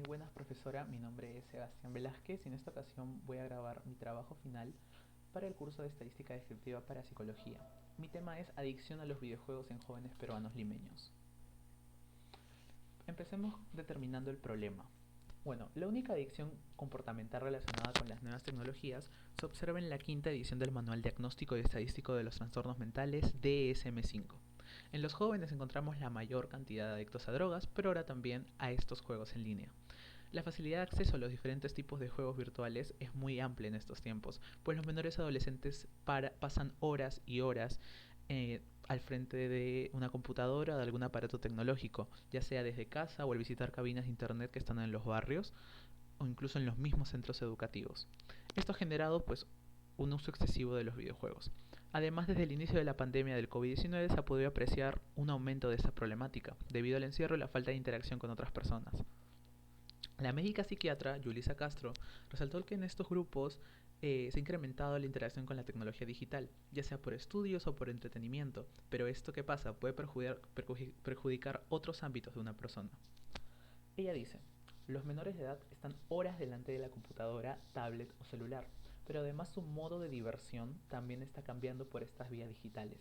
Buenas profesora, mi nombre es Sebastián Velázquez y en esta ocasión voy a grabar mi trabajo final para el curso de Estadística Descriptiva para Psicología. Mi tema es adicción a los videojuegos en jóvenes peruanos limeños. Empecemos determinando el problema. Bueno, la única adicción comportamental relacionada con las nuevas tecnologías se observa en la quinta edición del Manual Diagnóstico y Estadístico de los Trastornos Mentales DSM-5. En los jóvenes encontramos la mayor cantidad de adictos a drogas, pero ahora también a estos juegos en línea. La facilidad de acceso a los diferentes tipos de juegos virtuales es muy amplia en estos tiempos, pues los menores adolescentes pasan horas y horas al frente de una computadora o de algún aparato tecnológico, ya sea desde casa o al visitar cabinas de internet que están en los barrios o incluso en los mismos centros educativos. Esto ha generado un uso excesivo de los videojuegos. Además, desde el inicio de la pandemia del COVID-19 se ha podido apreciar un aumento de esta problemática, debido al encierro y la falta de interacción con otras personas. La médica psiquiatra Yulisa Castro resaltó que en estos grupos se ha incrementado la interacción con la tecnología digital, ya sea por estudios o por entretenimiento, pero esto ¿qué pasa? Puede perjudicar otros ámbitos de una persona. Ella dice, los menores de edad están horas delante de la computadora, tablet o celular, pero además su modo de diversión también está cambiando por estas vías digitales.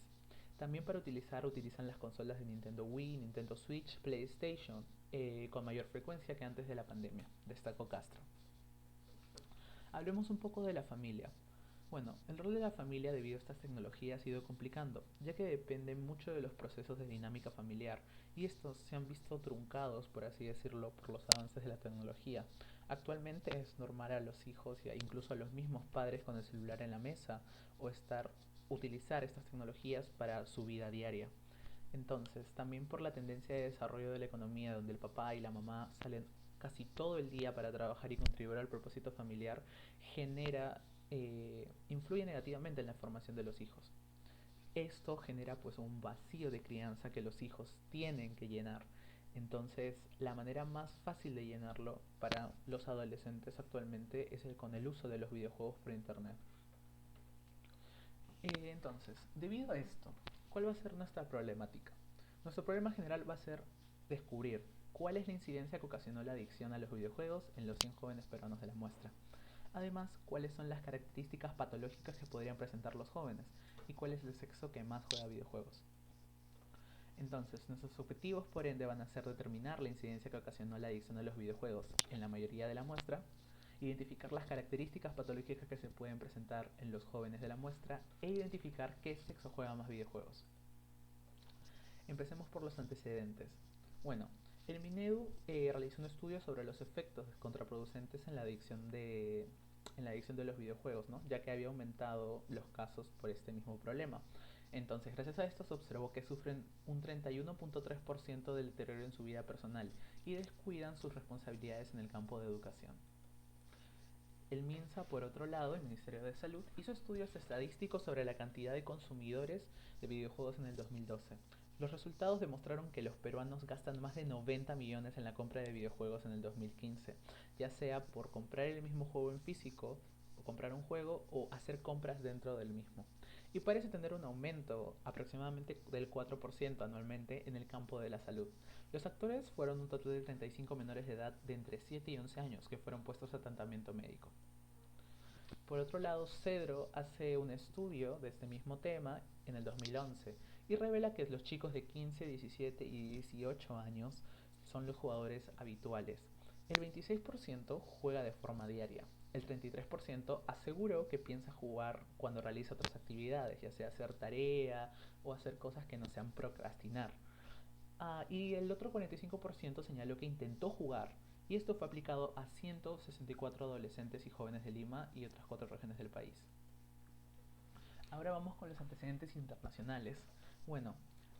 También para utilizan las consolas de Nintendo Wii, Nintendo Switch, PlayStation, con mayor frecuencia que antes de la pandemia, destacó Castro. Hablemos un poco de la familia. Bueno, el rol de la familia debido a estas tecnologías ha ido complicando, ya que depende mucho de los procesos de dinámica familiar, y estos se han visto truncados, por así decirlo, por los avances de la tecnología. Actualmente es normal a los hijos e incluso a los mismos padres con el celular en la mesa o utilizar estas tecnologías para su vida diaria. Entonces, también por la tendencia de desarrollo de la economía, donde el papá y la mamá salen casi todo el día para trabajar y contribuir al propósito familiar, influye negativamente en la formación de los hijos. Esto genera un vacío de crianza que los hijos tienen que llenar. Entonces, la manera más fácil de llenarlo para los adolescentes actualmente es con el uso de los videojuegos por internet. Entonces, debido a esto, ¿cuál va a ser nuestra problemática? Nuestro problema general va a ser descubrir cuál es la incidencia que ocasionó la adicción a los videojuegos en los 100 jóvenes peruanos de la muestra. Además, cuáles son las características patológicas que podrían presentar los jóvenes y cuál es el sexo que más juega videojuegos. Entonces, nuestros objetivos por ende van a ser determinar la incidencia que ocasionó la adicción a los videojuegos en la mayoría de la muestra, identificar las características patológicas que se pueden presentar en los jóvenes de la muestra e identificar qué sexo juega más videojuegos. Empecemos por los antecedentes. Bueno, el Minedu realizó un estudio sobre los efectos contraproducentes en la adicción de los videojuegos, ¿no? Ya que había aumentado los casos por este mismo problema. Entonces, gracias a esto se observó que sufren un 31.3% del deterioro en su vida personal y descuidan sus responsabilidades en el campo de educación. El MINSA, por otro lado, el Ministerio de Salud, hizo estudios estadísticos sobre la cantidad de consumidores de videojuegos en el 2012. Los resultados demostraron que los peruanos gastan más de 90 millones en la compra de videojuegos en el 2015, ya sea por comprar el mismo juego en físico, o comprar un juego, o hacer compras dentro del mismo. Y parece tener un aumento aproximadamente del 4% anualmente en el campo de la salud. Los actores fueron un total de 35 menores de edad de entre 7 y 11 años que fueron puestos a tratamiento médico. Por otro lado, Cedro hace un estudio de este mismo tema en el 2011 y revela que los chicos de 15, 17 y 18 años son los jugadores habituales. El 26% juega de forma diaria. El 33% aseguró que piensa jugar cuando realiza otras actividades, ya sea hacer tarea o hacer cosas que no sean procrastinar. Y el otro 45% señaló que intentó jugar, y esto fue aplicado a 164 adolescentes y jóvenes de Lima y otras 4 regiones del país. Ahora vamos con los antecedentes internacionales. Bueno,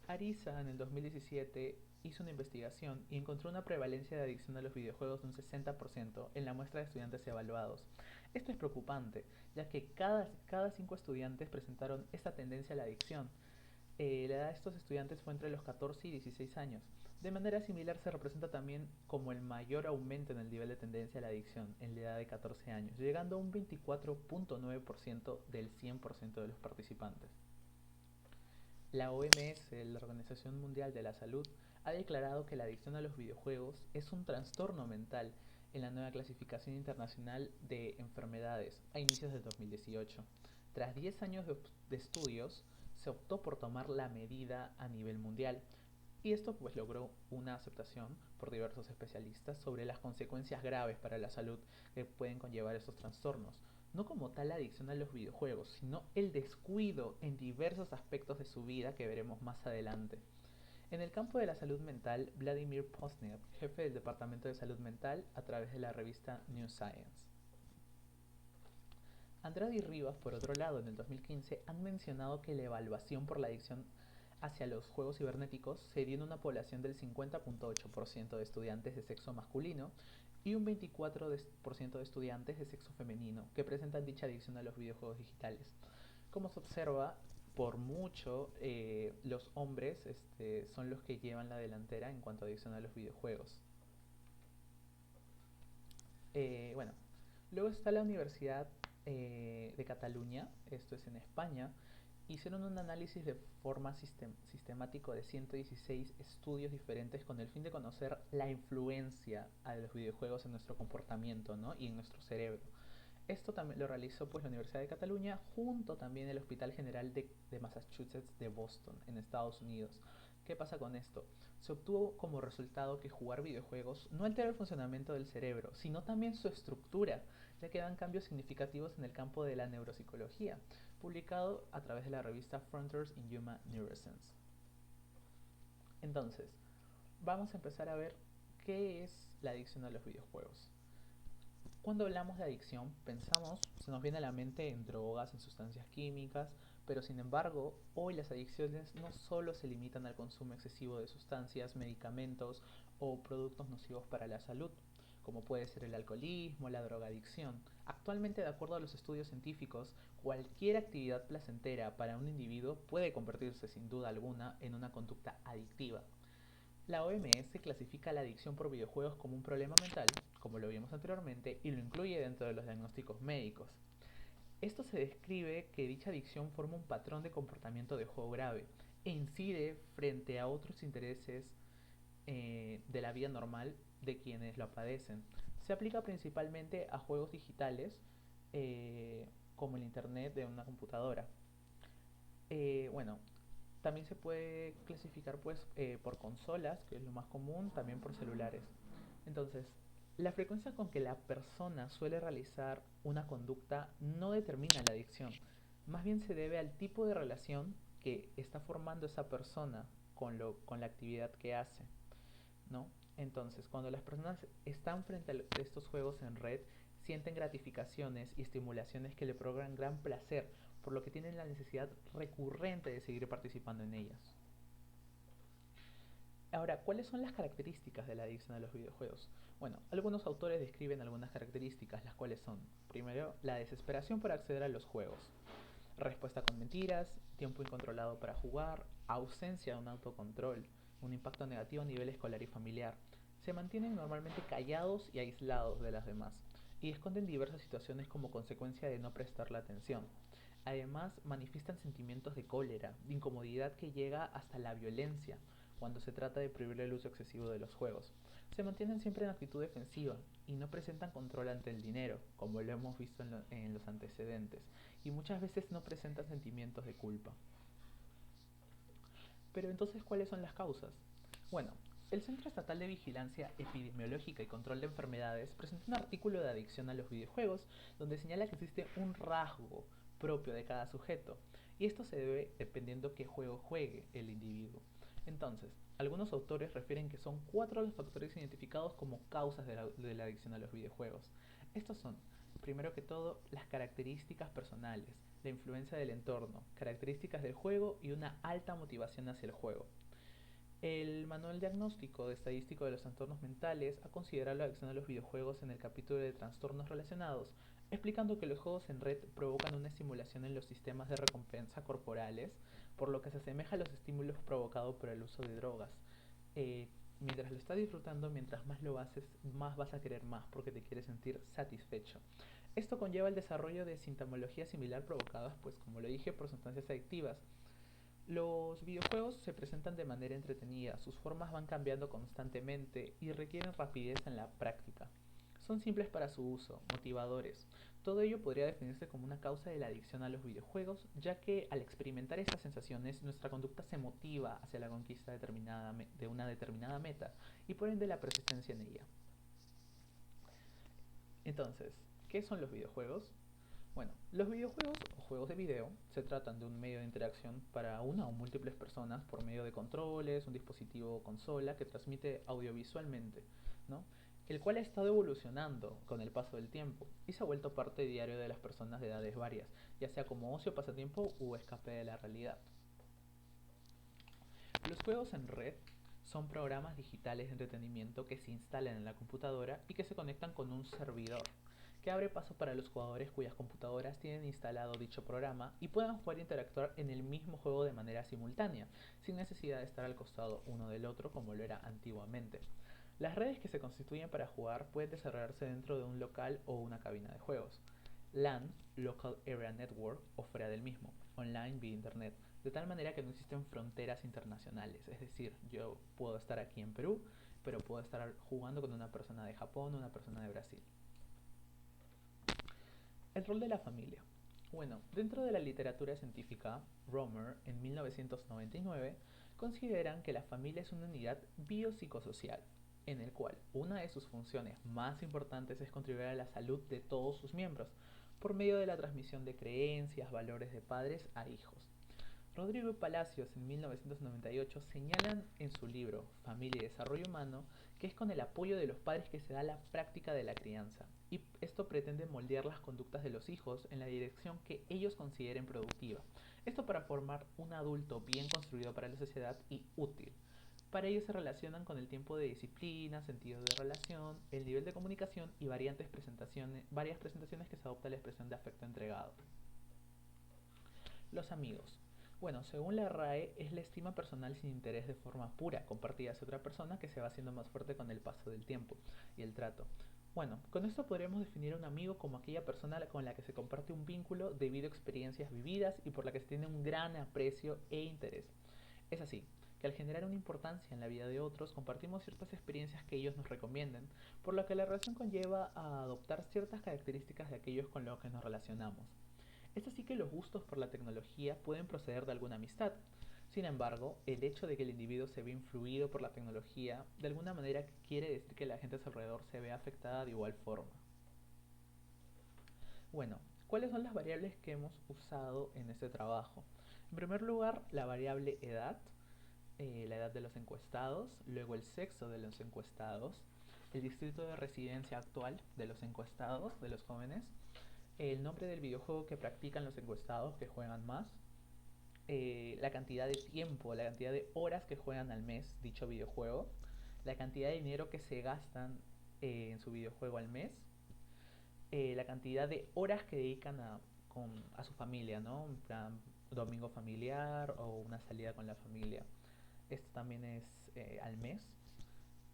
Arisa en el 2017 hizo una investigación y encontró una prevalencia de adicción a los videojuegos de un 60% en la muestra de estudiantes evaluados. Esto es preocupante, ya que cada 5 estudiantes presentaron esta tendencia a la adicción. La edad de estos estudiantes fue entre los 14 y 16 años. De manera similar se representa también como el mayor aumento en el nivel de tendencia a la adicción en la edad de 14 años, llegando a un 24.9% del 100% de los participantes. La OMS, la Organización Mundial de la Salud, ha declarado que la adicción a los videojuegos es un trastorno mental en la nueva clasificación internacional de enfermedades a inicios del 2018. Tras 10 años de estudios, se optó por tomar la medida a nivel mundial, y esto pues logró una aceptación por diversos especialistas sobre las consecuencias graves para la salud que pueden conllevar estos trastornos. No como tal la adicción a los videojuegos, sino el descuido en diversos aspectos de su vida que veremos más adelante. En el campo de la salud mental, Vladimir Posner, jefe del Departamento de Salud Mental a través de la revista New Science. Andrade y Rivas, por otro lado, en el 2015 han mencionado que la evaluación por la adicción hacia los juegos cibernéticos se dio en una población del 50.8% de estudiantes de sexo masculino y un 24% de estudiantes de sexo femenino que presentan dicha adicción a los videojuegos digitales. Como se observa, por mucho los hombres son los que llevan la delantera en cuanto a adicción a los videojuegos. Bueno, luego está la Universidad de Cataluña, esto es en España. Hicieron un análisis de forma sistemático de 116 estudios diferentes con el fin de conocer la influencia de los videojuegos en nuestro comportamiento, ¿no? Y en nuestro cerebro. Esto también lo realizó pues la Universidad de Cataluña junto también el Hospital General de Massachusetts de Boston en Estados Unidos. ¿Qué pasa con esto? Se obtuvo como resultado que jugar videojuegos no altera el funcionamiento del cerebro, sino también su estructura, ya que dan cambios significativos en el campo de la neuropsicología, publicado a través de la revista Frontiers in Human Neuroscience. Entonces, vamos a empezar a ver qué es la adicción a los videojuegos. Cuando hablamos de adicción, se nos viene a la mente en drogas, en sustancias químicas, pero sin embargo, hoy las adicciones no solo se limitan al consumo excesivo de sustancias, medicamentos o productos nocivos para la salud, como puede ser el alcoholismo, la drogadicción. Actualmente, de acuerdo a los estudios científicos, cualquier actividad placentera para un individuo puede convertirse sin duda alguna en una conducta adictiva. La OMS clasifica la adicción por videojuegos como un problema mental, como lo vimos anteriormente, y lo incluye dentro de los diagnósticos médicos. Esto se describe que dicha adicción forma un patrón de comportamiento de juego grave e incide frente a otros intereses de la vida normal de quienes lo padecen. Se aplica principalmente a juegos digitales como el internet de una computadora. Bueno, también se puede clasificar pues por consolas, que es lo más común, también por celulares. Entonces, la frecuencia con que la persona suele realizar una conducta no determina la adicción, más bien se debe al tipo de relación que está formando esa persona con la actividad que hace, ¿no? Entonces, cuando las personas están frente a estos juegos en red, sienten gratificaciones y estimulaciones que le provocan gran placer, por lo que tienen la necesidad recurrente de seguir participando en ellas. Ahora, ¿cuáles son las características de la adicción a los videojuegos? Bueno, algunos autores describen algunas características, las cuales son, primero, la desesperación por acceder a los juegos, respuesta con mentiras, tiempo incontrolado para jugar, ausencia de un autocontrol, un impacto negativo a nivel escolar y familiar. Se mantienen normalmente callados y aislados de las demás, y esconden diversas situaciones como consecuencia de no prestarle atención. Además, manifiestan sentimientos de cólera, de incomodidad que llega hasta la violencia cuando se trata de prohibir el uso excesivo de los juegos. Se mantienen siempre en actitud defensiva y no presentan control ante el dinero, como lo hemos visto en los antecedentes, y muchas veces no presentan sentimientos de culpa. Pero entonces, ¿cuáles son las causas? Bueno, el Centro Estatal de Vigilancia Epidemiológica y Control de Enfermedades presentó un artículo de adicción a los videojuegos donde señala que existe un rasgo propio de cada sujeto, y esto se debe dependiendo qué juego juegue el individuo. Entonces, algunos autores refieren que son 4 los factores identificados como causas de la adicción a los videojuegos. Estos son, primero que todo, las características personales, la influencia del entorno, características del juego y una alta motivación hacia el juego. El Manual Diagnóstico de Estadístico de los Trastornos Mentales ha considerado la adicción a los videojuegos en el capítulo de trastornos relacionados, explicando que los juegos en red provocan una estimulación en los sistemas de recompensa corporales, por lo que se asemeja a los estímulos provocados por el uso de drogas. Mientras lo estás disfrutando, mientras más lo haces, más vas a querer más porque te quieres sentir satisfecho. Esto conlleva el desarrollo de sintomología similar provocadas, pues como lo dije, por sustancias adictivas. Los videojuegos se presentan de manera entretenida, sus formas van cambiando constantemente y requieren rapidez en la práctica. Son simples para su uso, motivadores. Todo ello podría definirse como una causa de la adicción a los videojuegos, ya que al experimentar estas sensaciones, nuestra conducta se motiva hacia la conquista de una determinada meta y por ende la persistencia en ella. Entonces, ¿qué son los videojuegos? Bueno, los videojuegos o juegos de video se tratan de un medio de interacción para una o múltiples personas por medio de controles, un dispositivo o consola que transmite audiovisualmente, ¿no? El cual ha estado evolucionando con el paso del tiempo y se ha vuelto parte diario de las personas de edades varias, ya sea como ocio, pasatiempo o escape de la realidad. Los juegos en red son programas digitales de entretenimiento que se instalan en la computadora y que se conectan con un servidor, que abre paso para los jugadores cuyas computadoras tienen instalado dicho programa y puedan jugar e interactuar en el mismo juego de manera simultánea, sin necesidad de estar al costado uno del otro como lo era antiguamente. Las redes que se constituyen para jugar pueden desarrollarse dentro de un local o una cabina de juegos. LAN, Local Area Network, o fuera del mismo, online vía Internet, de tal manera que no existen fronteras internacionales. Es decir, yo puedo estar aquí en Perú, pero puedo estar jugando con una persona de Japón o una persona de Brasil. El rol de la familia. Bueno, dentro de la literatura científica, Romer, en 1999, consideran que la familia es una unidad biopsicosocial, en el cual una de sus funciones más importantes es contribuir a la salud de todos sus miembros, por medio de la transmisión de creencias, valores de padres a hijos. Rodrigo y Palacios en 1998 señalan en su libro Familia y Desarrollo Humano que es con el apoyo de los padres que se da la práctica de la crianza, y esto pretende moldear las conductas de los hijos en la dirección que ellos consideren productiva. Esto para formar un adulto bien construido para la sociedad y útil. Para ello se relacionan con el tiempo de disciplina, sentido de relación, el nivel de comunicación y varias presentaciones que se adopta la expresión de afecto entregado. Los amigos. Bueno, según la RAE, es la estima personal sin interés de forma pura, compartida hacia otra persona, que se va haciendo más fuerte con el paso del tiempo y el trato. Bueno, con esto podríamos definir a un amigo como aquella persona con la que se comparte un vínculo debido a experiencias vividas y por la que se tiene un gran aprecio e interés. Es así, que al generar una importancia en la vida de otros, compartimos ciertas experiencias que ellos nos recomienden, por lo que la relación conlleva a adoptar ciertas características de aquellos con los que nos relacionamos. Es así que los gustos por la tecnología pueden proceder de alguna amistad. Sin embargo, el hecho de que el individuo se ve influido por la tecnología, de alguna manera quiere decir que la gente a su alrededor se ve afectada de igual forma. Bueno, ¿cuáles son las variables que hemos usado en este trabajo? En primer lugar, la variable edad, la edad de los encuestados, luego el sexo de los encuestados, el distrito de residencia actual de los encuestados, de los jóvenes, el nombre del videojuego que practican los encuestados que juegan más, la cantidad de tiempo, la cantidad de horas que juegan al mes dicho videojuego, la cantidad de dinero que se gastan en su videojuego al mes, la cantidad de horas que dedican a su familia, ¿no? Un plan domingo familiar o una salida con la familia. Esto también es al mes.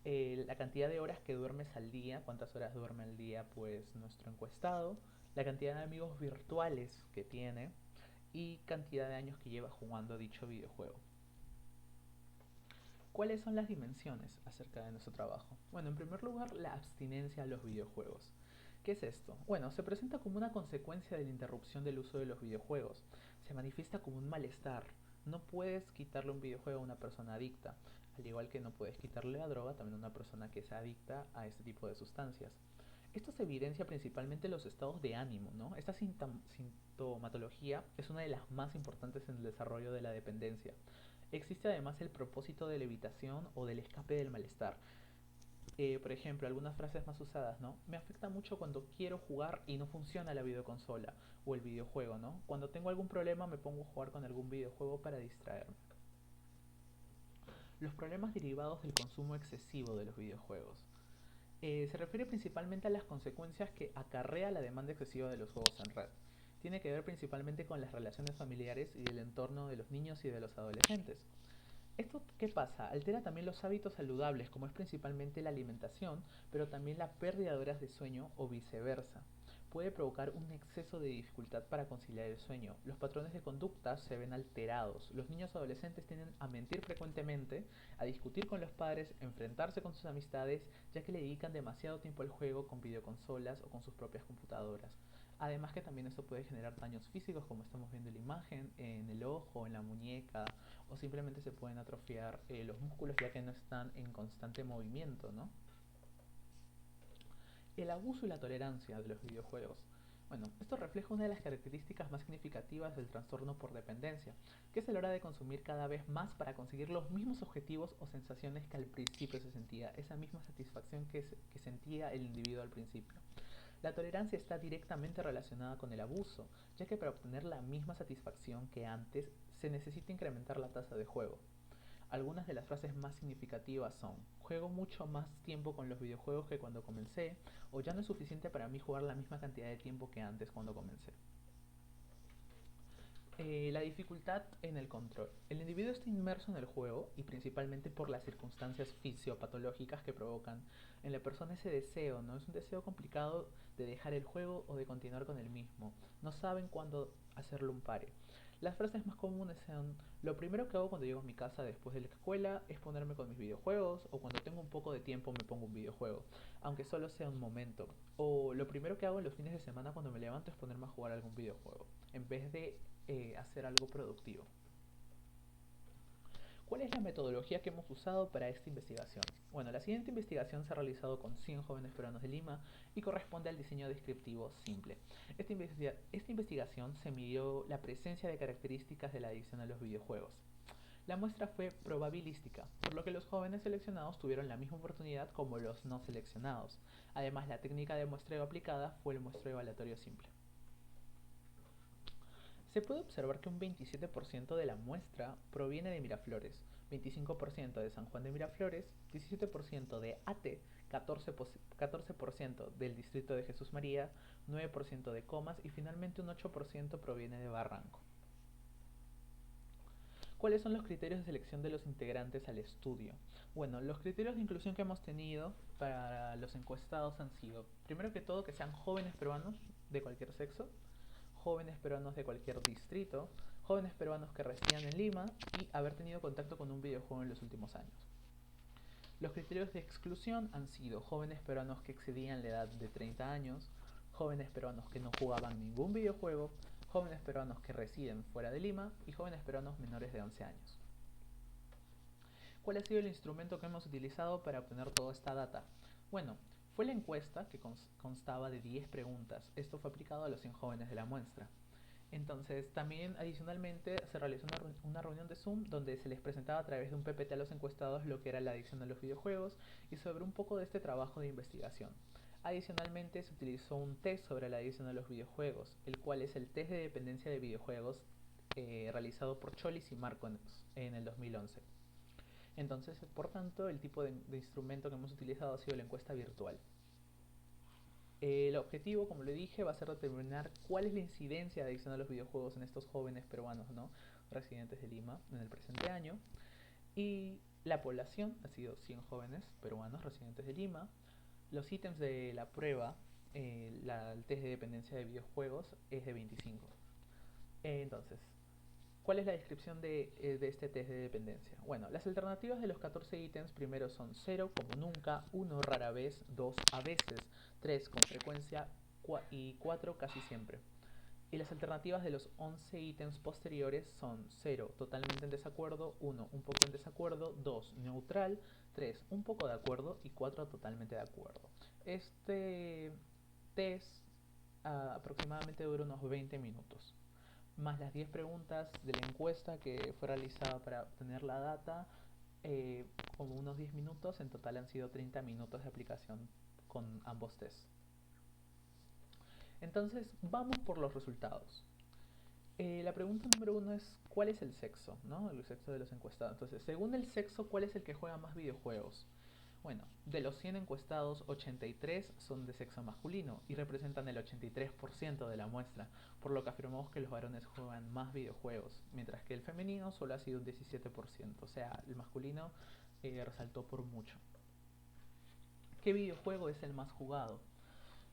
La cantidad de horas que duermes al día, cuántas horas duerme al día, pues nuestro encuestado, la cantidad de amigos virtuales que tiene y cantidad de años que lleva jugando dicho videojuego. ¿Cuáles son las dimensiones acerca de nuestro trabajo? Bueno, en primer lugar, la abstinencia a los videojuegos. ¿Qué es esto? Bueno, se presenta como una consecuencia de la interrupción del uso de los videojuegos. Se manifiesta como un malestar. No puedes quitarle un videojuego a una persona adicta, al igual que no puedes quitarle la droga también a una persona que es adicta a este tipo de sustancias. Esto se evidencia principalmente en los estados de ánimo, ¿no? Esta sintomatología es una de las más importantes en el desarrollo de la dependencia. Existe además el propósito de la evitación o del escape del malestar. Por ejemplo, algunas frases más usadas, ¿no? Me afecta mucho cuando quiero jugar y no funciona la videoconsola o el videojuego, ¿no? Cuando tengo algún problema me pongo a jugar con algún videojuego para distraerme. Los problemas derivados del consumo excesivo de los videojuegos. Se refiere principalmente a las consecuencias que acarrea la demanda excesiva de los juegos en red. Tiene que ver principalmente con las relaciones familiares y el entorno de los niños y de los adolescentes. ¿Esto qué pasa? Altera también los hábitos saludables, como es principalmente la alimentación, pero también la pérdida de horas de sueño o viceversa. puede provocar un exceso de dificultad para conciliar el sueño. Los patrones de conducta se ven alterados. Los niños adolescentes tienden a mentir frecuentemente, a discutir con los padres, enfrentarse con sus amistades, ya que le dedican demasiado tiempo al juego con videoconsolas o con sus propias computadoras. Además que también esto puede generar daños físicos, como estamos viendo en la imagen, en el ojo, en la muñeca, o simplemente se pueden atrofiar los músculos ya que no están en constante movimiento, ¿no? El abuso y la tolerancia de los videojuegos. Bueno, esto refleja una de las características más significativas del trastorno por dependencia, que es a la hora de consumir cada vez más para conseguir los mismos objetivos o sensaciones que al principio se sentía, esa misma satisfacción que sentía el individuo al principio. La tolerancia está directamente relacionada con el abuso, ya que para obtener la misma satisfacción que antes se necesita incrementar la tasa de juego. Algunas de las frases más significativas son: juego mucho más tiempo con los videojuegos que cuando comencé, o ya no es suficiente para mí jugar la misma cantidad de tiempo que antes cuando comencé. La dificultad en el control. El individuo está inmerso en el juego y principalmente por las circunstancias fisiopatológicas que provocan en la persona ese deseo, ¿no? Es un deseo complicado de dejar el juego o de continuar con el mismo. No saben cuándo hacerlo un pare. Las frases más comunes son: lo primero que hago cuando llego a mi casa después de la escuela es ponerme con mis videojuegos, o cuando tengo un poco de tiempo me pongo un videojuego, aunque solo sea un momento. O lo primero que hago en los fines de semana cuando me levanto es ponerme a jugar algún videojuego, en vez de hacer algo productivo. ¿Cuál es la metodología que hemos usado para esta investigación? Bueno, la siguiente investigación se ha realizado con 100 jóvenes peruanos de Lima y corresponde al diseño descriptivo simple. Esta investigación se midió la presencia de características de la adicción a los videojuegos. La muestra fue probabilística, por lo que los jóvenes seleccionados tuvieron la misma oportunidad como los no seleccionados. Además, la técnica de muestreo aplicada fue el muestreo aleatorio simple. Se puede observar que un 27% de la muestra proviene de Miraflores, 25% de San Juan de Miraflores, 17% de Ate, 14% del distrito de Jesús María, 9% de Comas y finalmente un 8% proviene de Barranco. ¿Cuáles son los criterios de selección de los integrantes al estudio? Bueno, los criterios de inclusión que hemos tenido para los encuestados han sido, primero que todo, que sean jóvenes peruanos de cualquier sexo, jóvenes peruanos de cualquier distrito, jóvenes peruanos que residan en Lima y haber tenido contacto con un videojuego en los últimos años. Los criterios de exclusión han sido jóvenes peruanos que excedían la edad de 30 años, jóvenes peruanos que no jugaban ningún videojuego, jóvenes peruanos que residen fuera de Lima y jóvenes peruanos menores de 11 años. ¿Cuál ha sido el instrumento que hemos utilizado para obtener toda esta data? Bueno, fue la encuesta que constaba de 10 preguntas. Esto fue aplicado a los 100 jóvenes de la muestra. Entonces, también adicionalmente se realizó una reunión de Zoom donde se les presentaba a través de un PPT a los encuestados lo que era la adicción a los videojuegos y sobre un poco de este trabajo de investigación. Adicionalmente, se utilizó un test sobre la adicción a los videojuegos, el cual es el test de dependencia de videojuegos realizado por Cholis y Marco en el 2011. Entonces, por tanto, el tipo de instrumento que hemos utilizado ha sido la encuesta virtual. El objetivo, como le dije, va a ser determinar cuál es la incidencia de adicción a los videojuegos en estos jóvenes peruanos, ¿no?, residentes de Lima en el presente año. Y la población ha sido 100 jóvenes peruanos residentes de Lima. Los ítems de la prueba, el test de dependencia de videojuegos, es de 25. Entonces, ¿cuál es la descripción de este test de dependencia? Bueno, las alternativas de los 14 ítems primero son 0 como nunca, 1 rara vez, 2 a veces, 3 con frecuencia y 4 casi siempre. Y las alternativas de los 11 ítems posteriores son 0 totalmente en desacuerdo, 1 un poco en desacuerdo, 2 neutral, 3 un poco de acuerdo y 4 totalmente de acuerdo. Este test aproximadamente dura unos 20 minutos, más las 10 preguntas de la encuesta que fue realizada para obtener la data, como unos 10 minutos. En total han sido 30 minutos de aplicación con ambos tests. Entonces, vamos por los resultados. La pregunta número 1 es: ¿cuál es el sexo? ¿No? El sexo de los encuestados. Entonces, según el sexo, ¿cuál es el que juega más videojuegos? Bueno, de los 100 encuestados, 83 son de sexo masculino y representan el 83% de la muestra, por lo que afirmamos que los varones juegan más videojuegos, mientras que el femenino solo ha sido un 17%, o sea, el masculino resaltó por mucho. ¿Qué videojuego es el más jugado?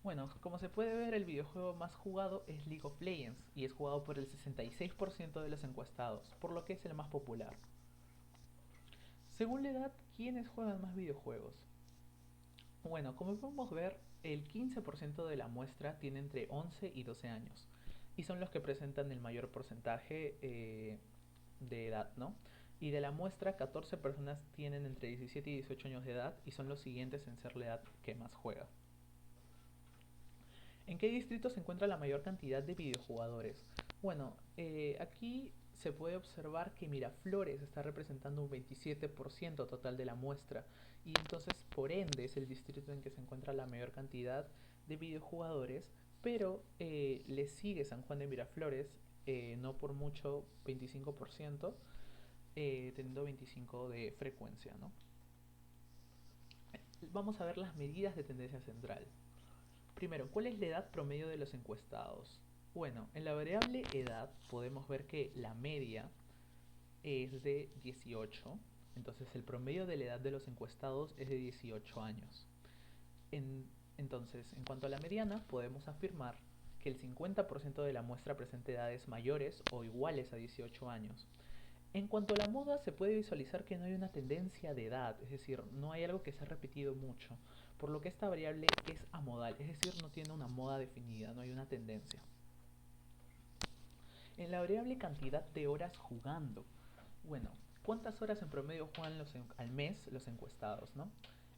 Bueno, como se puede ver, el videojuego más jugado es League of Legends y es jugado por el 66% de los encuestados, por lo que es el más popular. Según la edad, ¿quiénes juegan más videojuegos? Bueno, como podemos ver, el 15% de la muestra tiene entre 11 y 12 años y son los que presentan el mayor porcentaje de edad, ¿no? Y de la muestra, 14 personas tienen entre 17 y 18 años de edad y son los siguientes en ser la edad que más juega. ¿En qué distrito se encuentra la mayor cantidad de videojugadores? Bueno, aquí se puede observar que Miraflores está representando un 27% total de la muestra y entonces por ende es el distrito en que se encuentra la mayor cantidad de videojugadores, pero le sigue San Juan de Miraflores, no por mucho, 25%, teniendo 25% de frecuencia, ¿no? Vamos a ver las medidas de tendencia central. Primero, ¿cuál es la edad promedio de los encuestados? Bueno, en la variable edad podemos ver que la media es de 18, entonces el promedio de la edad de los encuestados es de 18 años. Entonces, en cuanto a la mediana, podemos afirmar que el 50% de la muestra presenta edades mayores o iguales a 18 años. En cuanto a la moda, se puede visualizar que no hay una tendencia de edad, es decir, no hay algo que se ha repetido mucho, por lo que esta variable es amodal, es decir, no tiene una moda definida, no hay una tendencia. En la variable cantidad de horas jugando, bueno, ¿cuántas horas en promedio juegan al mes los encuestados, no?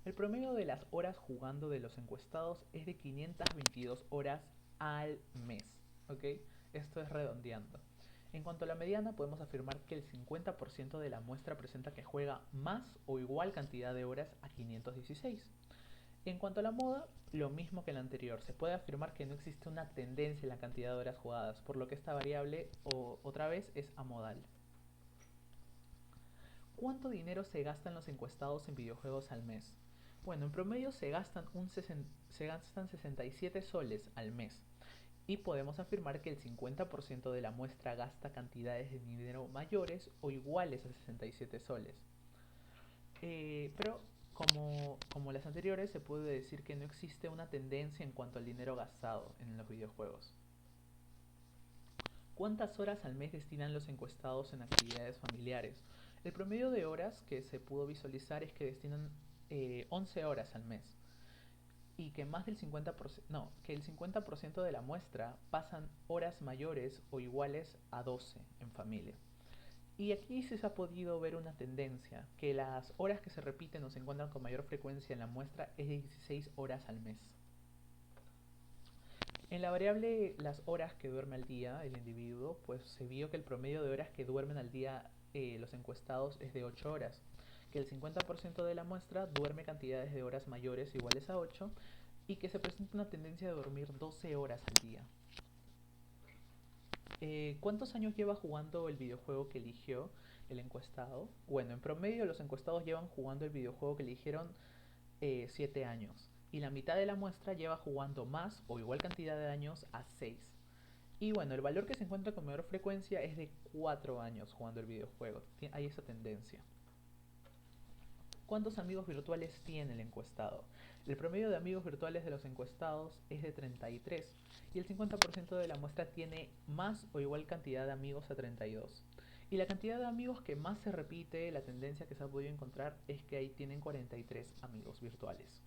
El promedio de las horas jugando de los encuestados es de 522 horas al mes, ¿ok? Esto es redondeando. En cuanto a la mediana, podemos afirmar que el 50% de la muestra presenta que juega más o igual cantidad de horas a 516. En cuanto a la moda, lo mismo que el anterior. Se puede afirmar que no existe una tendencia en la cantidad de horas jugadas, por lo que esta variable, otra vez, es amodal. ¿Cuánto dinero se gastan los encuestados en videojuegos al mes? Bueno, en promedio se gastan 67 soles al mes. Y podemos afirmar que el 50% de la muestra gasta cantidades de dinero mayores o iguales a 67 soles. Pero como las anteriores, se puede decir que no existe una tendencia en cuanto al dinero gastado en los videojuegos. ¿Cuántas horas al mes destinan los encuestados en actividades familiares? El promedio de horas que se pudo visualizar es que destinan 11 horas al mes y que más del 50%, no, que el 50% de la muestra pasan horas mayores o iguales a 12 en familia. Y aquí sí se ha podido ver una tendencia, que las horas que se repiten o se encuentran con mayor frecuencia en la muestra es de 16 horas al mes. En la variable las horas que duerme al día el individuo, pues se vio que el promedio de horas que duermen al día los encuestados es de 8 horas, que el 50% de la muestra duerme cantidades de horas mayores o iguales a 8 y que se presenta una tendencia de dormir 12 horas al día. ¿Cuántos años lleva jugando el videojuego que eligió el encuestado? Bueno, en promedio los encuestados llevan jugando el videojuego que eligieron 7 años y la mitad de la muestra lleva jugando más o igual cantidad de años a 6. Y bueno, el valor que se encuentra con mayor frecuencia es de 4 años jugando el videojuego. Hay esa tendencia. ¿Cuántos amigos virtuales tiene el encuestado? El promedio de amigos virtuales de los encuestados es de 33 y el 50% de la muestra tiene más o igual cantidad de amigos a 32. Y la cantidad de amigos que más se repite, la tendencia que se ha podido encontrar es que ahí tienen 43 amigos virtuales.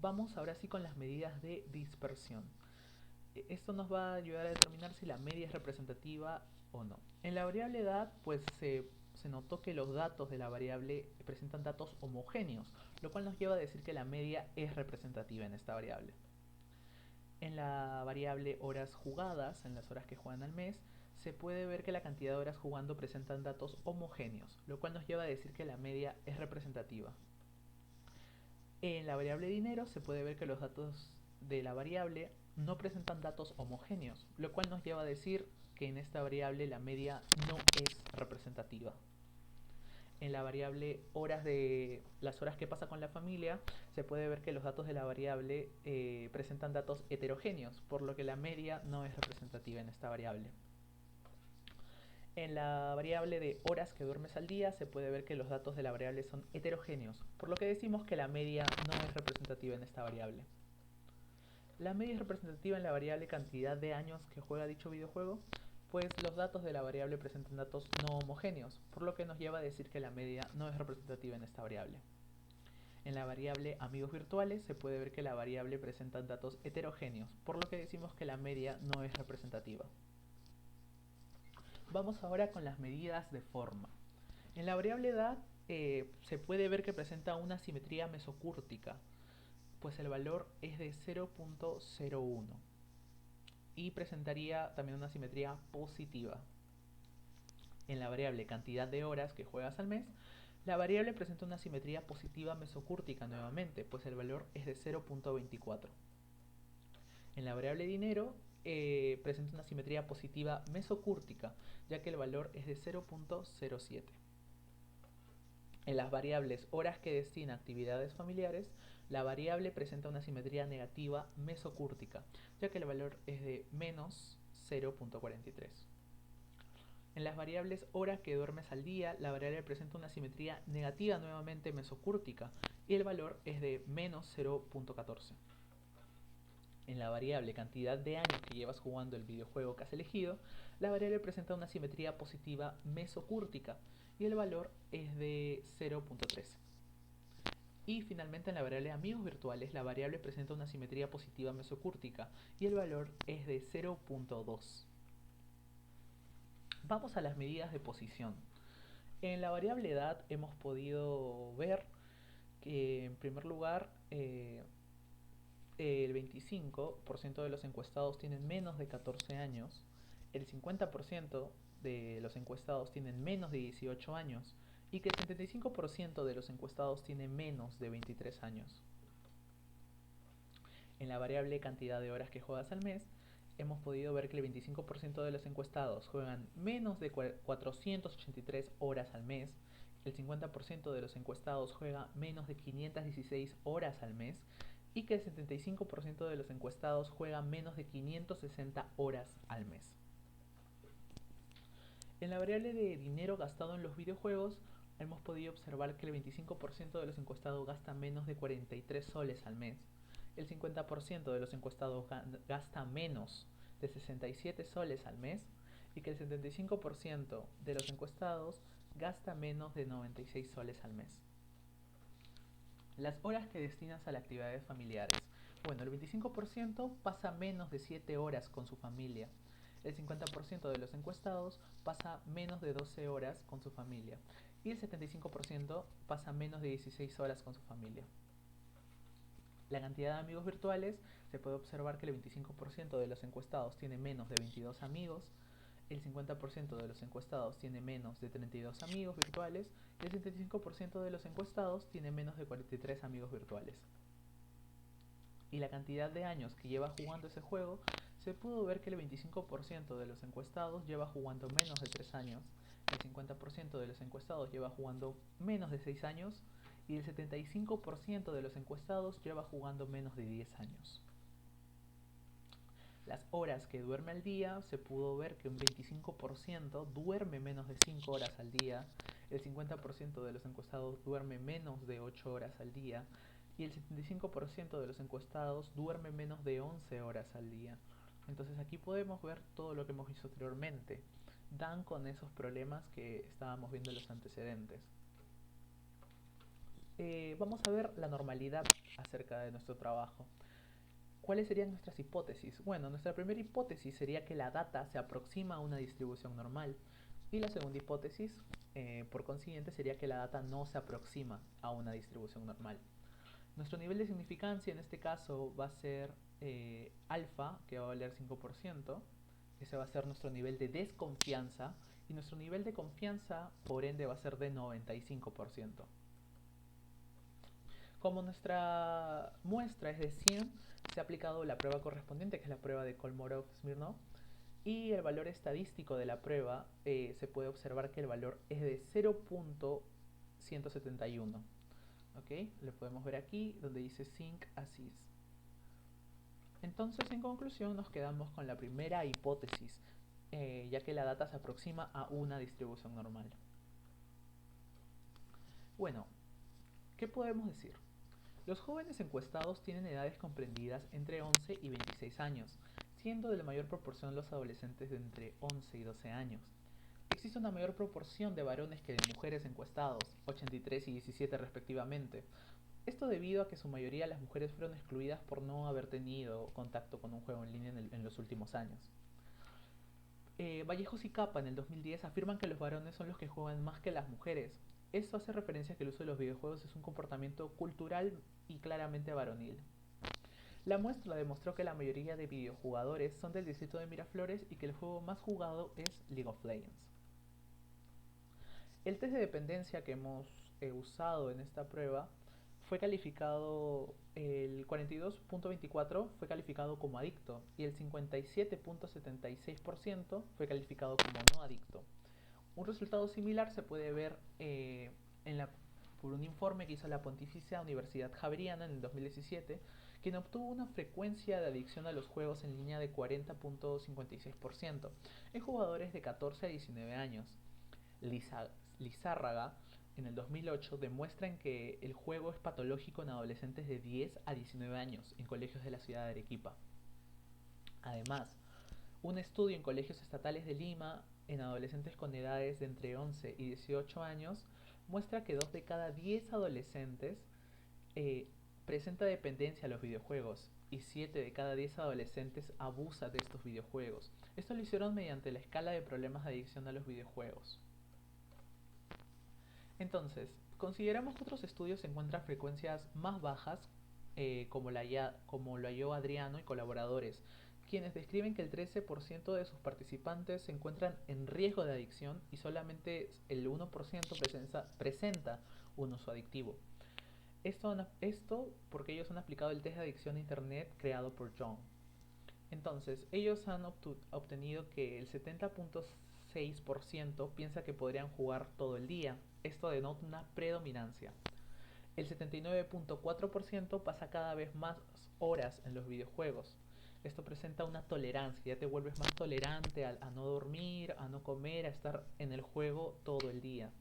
Vamos ahora sí con las medidas de dispersión. Esto nos va a ayudar a determinar si la media es representativa o no. En la variable edad, pues se notó que los datos de la variable presentan datos homogéneos, lo cual nos lleva a decir que la media es representativa en esta variable. En la variable horas jugadas, en las horas que juegan al mes, se puede ver que la cantidad de horas jugando presentan datos homogéneos, lo cual nos lleva a decir que la media es representativa. En la variable dinero se puede ver que los datos de la variable no presentan datos homogéneos, lo cual nos lleva a decir que en esta variable la media no es representativa. En la variable horas de las horas que pasa con la familia, se puede ver que los datos de la variable presentan datos heterogéneos, por lo que la media no es representativa en esta variable. En la variable de horas que duermes al día se puede ver que los datos de la variable son heterogéneos, por lo que decimos que la media no es representativa en esta variable. La media es representativa en la variable cantidad de años que juega dicho videojuego, pues los datos de la variable presentan datos no homogéneos, por lo que nos lleva a decir que la media no es representativa en esta variable. En la variable amigos virtuales se puede ver que la variable presenta datos heterogéneos, por lo que decimos que la media no es representativa. Vamos ahora con las medidas de forma. En la variable edad se puede ver que presenta una simetría mesocúrtica, pues el valor es de 0.01 y presentaría también una simetría positiva. En la variable cantidad de horas que juegas al mes, la variable presenta una simetría positiva mesocúrtica nuevamente, pues el valor es de 0.24. En la variable dinero presenta una simetría positiva mesocúrtica, ya que el valor es de 0.07. En las variables horas que destina a actividades familiares, la variable presenta una simetría negativa mesocúrtica, ya que el valor es de menos 0.43. En las variables horas que duermes al día, la variable presenta una simetría negativa nuevamente mesocúrtica y el valor es de menos 0.14. En la variable cantidad de años que llevas jugando el videojuego que has elegido, la variable presenta una simetría positiva mesocúrtica y el valor es de 0.13. Y finalmente en la variable amigos virtuales, la variable presenta una simetría positiva mesocúrtica y el valor es de 0.2. Vamos a las medidas de posición. En la variable edad hemos podido ver que en primer lugar el 25% de los encuestados tienen menos de 14 años, el 50% de los encuestados tienen menos de 18 años y que el 75% de los encuestados tienen menos de 23 años. En la variable cantidad de horas que juegas al mes, hemos podido ver que el 25% de los encuestados juegan menos de 483 horas al mes, el 50% de los encuestados juega menos de 516 horas al mes y que el 75% de los encuestados juega menos de 560 horas al mes. En la variable de dinero gastado en los videojuegos, hemos podido observar que el 25% de los encuestados gasta menos de 43 soles al mes, el 50% de los encuestados gasta menos de 67 soles al mes y que el 75% de los encuestados gasta menos de 96 soles al mes. Las horas que destinas a las actividades familiares. Bueno, el 25% pasa menos de 7 horas con su familia. El 50% de los encuestados pasa menos de 12 horas con su familia. Y el 75% pasa menos de 16 horas con su familia. La cantidad de amigos virtuales, se puede observar que el 25% de los encuestados tiene menos de 22 amigos, el 50% de los encuestados tiene menos de 32 amigos virtuales y el 75% de los encuestados tiene menos de 43 amigos virtuales. Y la cantidad de años que lleva jugando ese juego, se pudo ver que el 25% de los encuestados lleva jugando menos de 3 años, el 50% de los encuestados lleva jugando menos de 6 años y el 75% de los encuestados lleva jugando menos de 10 años. Las horas que duerme al día, se pudo ver que un 25% duerme menos de 5 horas al día, el 50% de los encuestados duerme menos de 8 horas al día y el 75% de los encuestados duerme menos de 11 horas al día. Entonces aquí podemos ver todo lo que hemos visto anteriormente. Dan con esos problemas que estábamos viendo en los antecedentes. Vamos a ver la normalidad acerca de nuestro trabajo. ¿Cuáles serían nuestras hipótesis? Bueno, nuestra primera hipótesis sería que la data se aproxima a una distribución normal. Y la segunda hipótesis, por consiguiente, sería que la data no se aproxima a una distribución normal. Nuestro nivel de significancia en este caso va a ser alfa, que va a valer 5%. Ese va a ser nuestro nivel de desconfianza. Y nuestro nivel de confianza, por ende, va a ser de 95%. Como nuestra muestra es de 100, se ha aplicado la prueba correspondiente, que es la prueba de Kolmorov-Smirnov, y el valor estadístico de la prueba se puede observar que el valor es de 0.171. ¿Okay? Lo podemos ver aquí donde dice Sync Assist. Entonces, en conclusión, nos quedamos con la primera hipótesis, ya que la data se aproxima a una distribución normal. Bueno, ¿qué podemos decir? Los jóvenes encuestados tienen edades comprendidas entre 11 y 26 años, siendo de la mayor proporción los adolescentes de entre 11 y 12 años. Existe una mayor proporción de varones que de mujeres encuestados, 83 y 17 respectivamente. Esto debido a que su mayoría de las mujeres fueron excluidas por no haber tenido contacto con un juego en línea en los últimos años. Vallejos y Capa en el 2010 afirman que los varones son los que juegan más que las mujeres. Esto hace referencia a que el uso de los videojuegos es un comportamiento cultural y claramente varonil. La muestra demostró que la mayoría de videojugadores son del distrito de Miraflores y que el juego más jugado es League of Legends. El test de dependencia que hemos usado en esta prueba fue calificado, el 42.24 fue calificado como adicto y el 57.76% fue calificado como no adicto. Un resultado similar se puede ver por un informe que hizo la Pontificia Universidad Javeriana en el 2017, quien obtuvo una frecuencia de adicción a los juegos en línea de 40.56% en jugadores de 14 a 19 años. Lizárraga en el 2008 demuestran que el juego es patológico en adolescentes de 10 a 19 años en colegios de la ciudad de Arequipa. Además, un estudio en colegios estatales de Lima en adolescentes con edades de entre 11 y 18 años muestra que 2 de cada 10 adolescentes eh, presenta dependencia a los videojuegos y 7 de cada 10 adolescentes abusa de estos videojuegos. Esto lo hicieron mediante la escala de problemas de adicción a los videojuegos. Entonces, consideramos que otros estudios encuentran frecuencias más bajas, como lo halló Adriano y colaboradores, quienes describen que el 13% de sus participantes se encuentran en riesgo de adicción y solamente el 1% presenta un uso adictivo. Esto porque ellos han aplicado el test de adicción a Internet creado por John. Entonces, ellos han obtenido que el 70.6% piensa que podrían jugar todo el día. Esto denota una predominancia. El 79.4% pasa cada vez más horas en los videojuegos. Esto presenta una tolerancia, ya te vuelves más tolerante a no dormir, a no comer, a estar en el juego todo el día.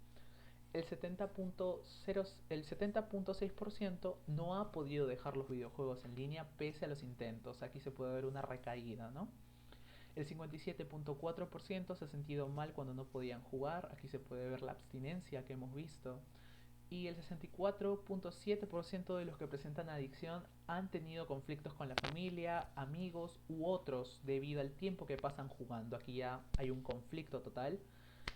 El 70.6% no ha podido dejar los videojuegos en línea pese a los intentos. Aquí se puede ver una recaída, ¿no? El 57.4% se ha sentido mal cuando no podían jugar. Aquí se puede ver la abstinencia que hemos visto. Y el 64.7% de los que presentan adicción han tenido conflictos con la familia, amigos u otros debido al tiempo que pasan jugando. Aquí ya hay un conflicto total.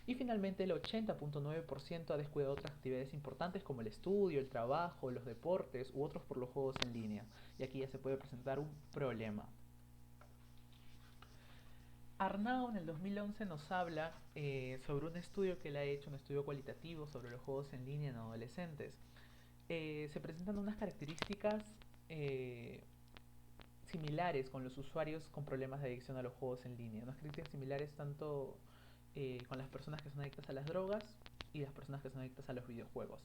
Y finalmente el 80.9% ha descuidado otras actividades importantes como el estudio, el trabajo, los deportes u otros por los juegos en línea. Y aquí ya se puede presentar un problema. Arnau en el 2011 nos habla sobre un estudio que él ha hecho, un estudio cualitativo sobre los juegos en línea en adolescentes. Se presentan unas características similares con los usuarios con problemas de adicción a los juegos en línea. Unas características similares tanto con las personas que son adictas a las drogas y las personas que son adictas a los videojuegos.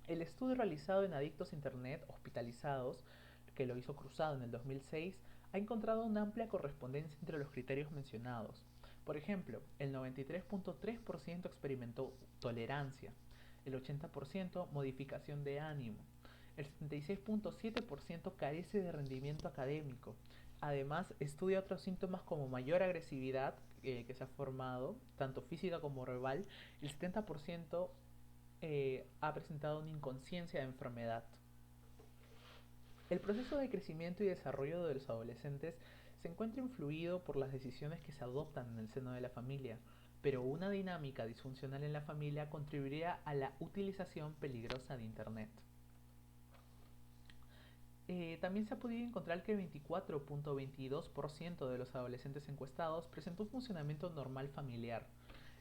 El estudio realizado en adictos a internet hospitalizados, que lo hizo Cruzado en el 2006, ha encontrado una amplia correspondencia entre los criterios mencionados. Por ejemplo, el 93.3% experimentó tolerancia, el 80% modificación de ánimo, el 76.7% carece de rendimiento académico. Además, estudia otros síntomas como mayor agresividad que se ha formado, tanto física como verbal. El 70% ha presentado una inconsciencia de enfermedad. El proceso de crecimiento y desarrollo de los adolescentes se encuentra influido por las decisiones que se adoptan en el seno de la familia, pero una dinámica disfuncional en la familia contribuiría a la utilización peligrosa de Internet. También se ha podido encontrar que el 24.22% de los adolescentes encuestados presentó un funcionamiento normal familiar,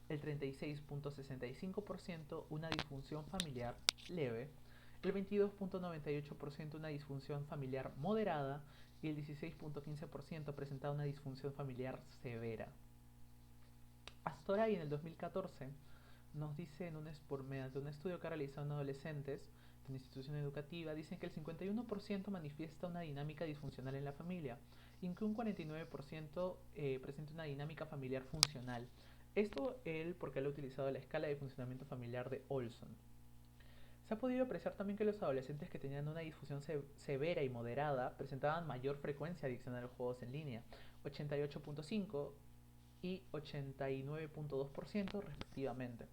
el 36.65% una disfunción familiar leve, el 22.98% una disfunción familiar moderada y el 16.15% presentaba una disfunción familiar severa. Astoray en el 2014 nos dice mediante un estudio que ha realizado en adolescentes de una institución educativa, dicen que el 51% manifiesta una dinámica disfuncional en la familia y que un 49% presenta una dinámica familiar funcional. Esto él porque él ha utilizado la escala de funcionamiento familiar de Olson. Se ha podido apreciar también que los adolescentes que tenían una difusión severa y moderada presentaban mayor frecuencia de adicción a los juegos en línea, 88.5 y 89.2% respectivamente.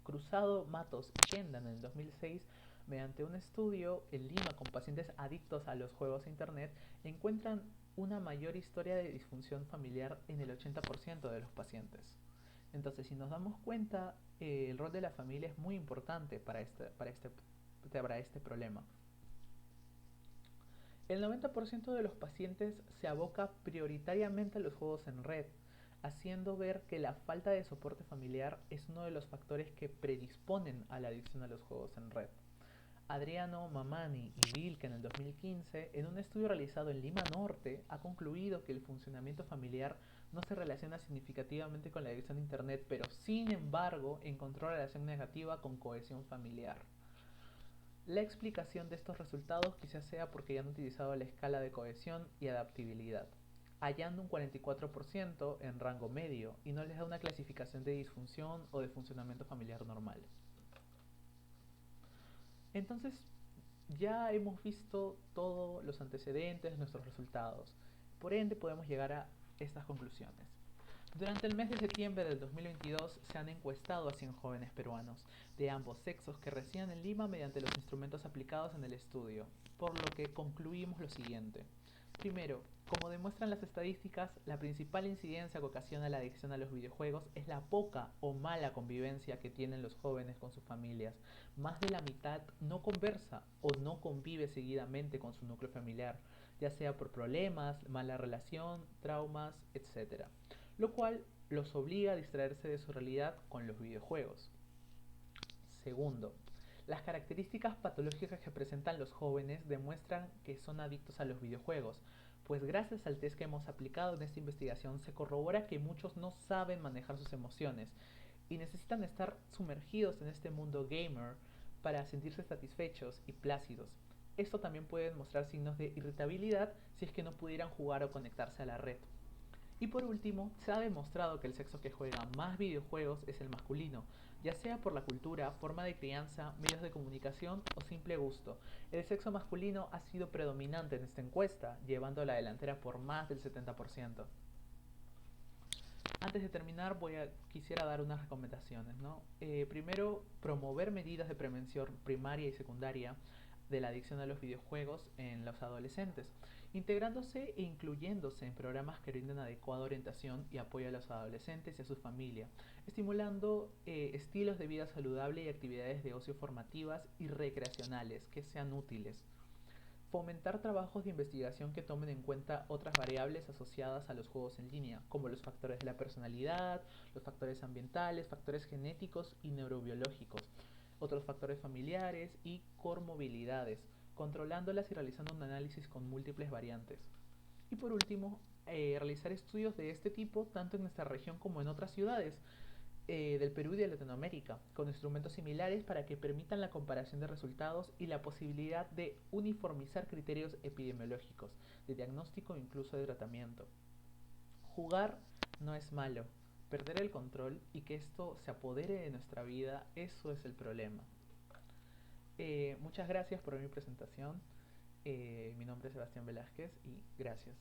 Cruzado, Matos y Shendan en el 2006, mediante un estudio en Lima con pacientes adictos a los juegos e internet, encuentran una mayor historia de disfunción familiar en el 80% de los pacientes. Entonces, si nos damos cuenta, el rol de la familia es muy importante para este problema. El 90% de los pacientes se aboca prioritariamente a los juegos en red, haciendo ver que la falta de soporte familiar es uno de los factores que predisponen a la adicción a los juegos en red. Adriano, Mamani y Vilke en el 2015, en un estudio realizado en Lima Norte, ha concluido que el funcionamiento familiar no se relaciona significativamente con la adicción a Internet, pero sin embargo encontró relación negativa con cohesión familiar. La explicación de estos resultados quizás sea porque ya han utilizado la escala de cohesión y adaptabilidad, hallando un 44% en rango medio y no les da una clasificación de disfunción o de funcionamiento familiar normal. Entonces, ya hemos visto todos los antecedentes de nuestros resultados. Por ende, podemos llegar a estas conclusiones. Durante el mes de septiembre del 2022 se han encuestado a 100 jóvenes peruanos de ambos sexos que residen en Lima mediante los instrumentos aplicados en el estudio, por lo que concluimos lo siguiente. Primero, como demuestran las estadísticas, la principal incidencia que ocasiona la adicción a los videojuegos es la poca o mala convivencia que tienen los jóvenes con sus familias. Más de la mitad no conversa o no convive seguidamente con su núcleo familiar, ya sea por problemas, mala relación, traumas, etc. Lo cual los obliga a distraerse de su realidad con los videojuegos. Segundo, las características patológicas que presentan los jóvenes demuestran que son adictos a los videojuegos, pues gracias al test que hemos aplicado en esta investigación se corrobora que muchos no saben manejar sus emociones y necesitan estar sumergidos en este mundo gamer para sentirse satisfechos y plácidos. Esto también puede mostrar signos de irritabilidad si es que no pudieran jugar o conectarse a la red. Y por último, se ha demostrado que el sexo que juega más videojuegos es el masculino, ya sea por la cultura, forma de crianza, medios de comunicación o simple gusto. El sexo masculino ha sido predominante en esta encuesta, llevando a la delantera por más del 70%. Antes de terminar, quisiera dar unas recomendaciones, ¿no? Primero, promover medidas de prevención primaria y secundaria de la adicción a los videojuegos en los adolescentes, integrándose e incluyéndose en programas que brinden adecuada orientación y apoyo a los adolescentes y a su familia, estimulando estilos de vida saludable y actividades de ocio formativas y recreacionales que sean útiles. Fomentar trabajos de investigación que tomen en cuenta otras variables asociadas a los juegos en línea, como los factores de la personalidad, los factores ambientales, factores genéticos y neurobiológicos, otros factores familiares y comorbilidades, controlándolas y realizando un análisis con múltiples variantes. Y por último, realizar estudios de este tipo tanto en nuestra región como en otras ciudades, del Perú y de Latinoamérica, con instrumentos similares para que permitan la comparación de resultados y la posibilidad de uniformizar criterios epidemiológicos, de diagnóstico e incluso de tratamiento. Jugar no es malo, perder el control y que esto se apodere de nuestra vida, eso es el problema. Muchas gracias por mi presentación. Mi nombre es Sebastián Velázquez y gracias.